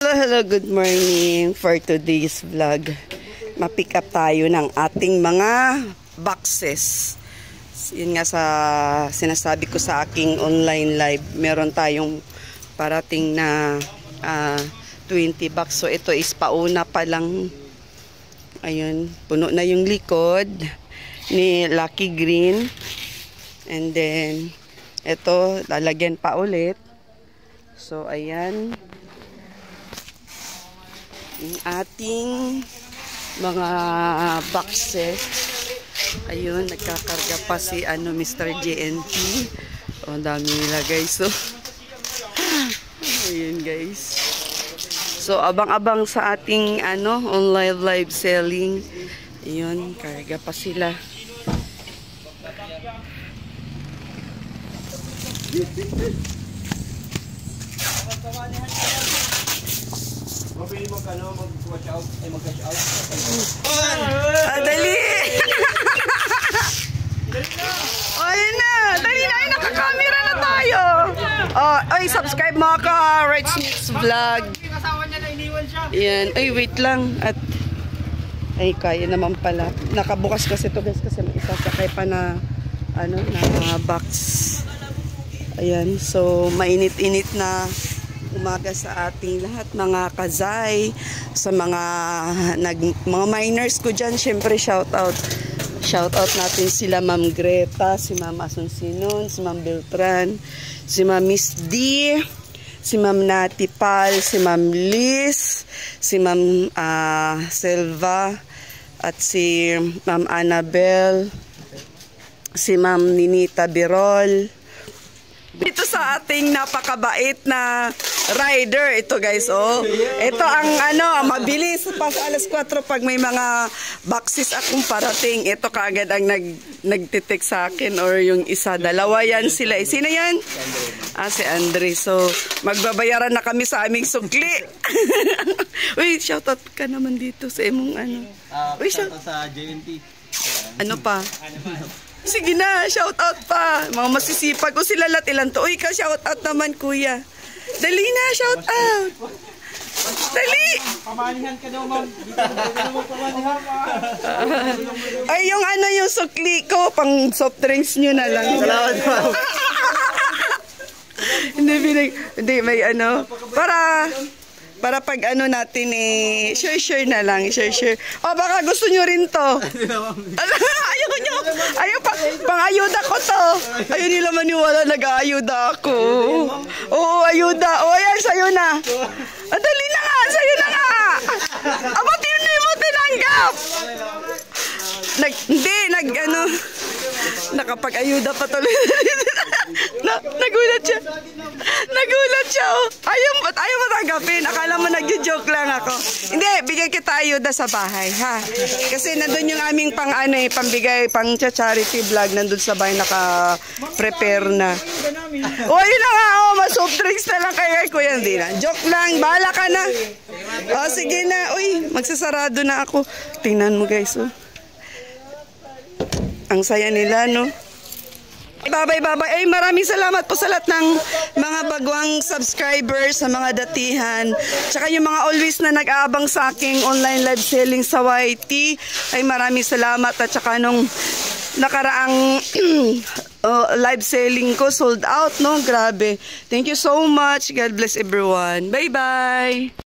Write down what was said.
Hello, good morning. For today's vlog, ma-pick up tayo ng ating mga boxes. Yun nga sa sinasabi ko sa aking online live, meron tayong parating na 20 box. So ito is pauna pa lang. Ayun, puno na yung likod ni Lucky Green. And then ito, lalagyan pa ulit. So ayan yung ating mga boxes. Ayun, nagkakarga pa si Mr. JNT. O, dami nila guys. So, ayun guys. So, abang-abang sa ating online live selling. Ayun, karga pa sila. Mag-watch out, mag-catch out. Dali! Ayun na! Dali na! Nakakamera na tayo! Ay, subscribe mo ako, Rich Mix Vlog. Yan. Ay, wait lang. Ay, kaya naman pala. Nakabukas kasi ito guys kasi may isasakay pa na na box. Ayan. So, mainit-init na umaga sa ating lahat mga kazay, sa mga minors ko dyan, syempre shout out natin sila Ma'am Greta, si Ma'am Asuncion, si Ma'am Beltran, si Ma'am Miss D, si Ma'am Natipal, si Ma'am Liz, si Ma'am Selva, at si Ma'am Annabel, si Ma'am Ninita Birol. Dito sa ating napakabait na rider, ito guys, ito ang mabilis pa sa alas 4 pag may mga boxes akong parating. Ito kaagad ang nagtitik sa akin, or yung isa, dalawa yan sila. Sino yan? Si Andre. So, magbabayaran na kami sa aming sukli. Uy, shoutout ka naman dito sa imong Uy, shoutout sa JNT. Ano pa? Sige na, shout out pa. Mga masisipag ko sila lahat ilan to. Uy, ka shout out naman kuya. Dali na, shout out. Dali. Pamanihan ka daw, ma'am. Ay, yung yung sukli ko, pang soft drinks nyo na lang. Salamat, ma'am. Hindi, may para pag natin share na lang, share. Baka gusto nyo rin to. Ayaw nyo. Ayaw pang-ayuda ko to. Ayaw nila maniwala, nag-aayuda ako. Oo, ayuda. Ayan, sa'yo na. Dali na nga, sa'yo na nga. Ba't yun mo tinanggap? Nakapag-ayuda pa tuloy. Nagulat siya. Ayaw matanggapin. Akala mo nagjo-joke lang ako. Hindi, bigyan kita ayuda sa bahay, ha? Kasi nandun yung aming pambigay, pang charity vlog. Nandun sa bahay, naka-prepare na. Yun na nga, mas-soft drinks na lang kay Kuya. Hindi na. Joke lang, bahala ka na. Sige na. Uy, magsasarado na ako. Tingnan mo guys, ang saya nila, no? Bye-bye. Ay, maraming salamat po sa lahat ng mga bagwang subscribers, sa mga datihan. Tsaka yung mga always na nag-aabang sa aking online live selling sa YT. Ay, maraming salamat. At tsaka nung nakaraang live selling ko, sold out, no? Grabe. Thank you so much. God bless everyone. Bye-bye.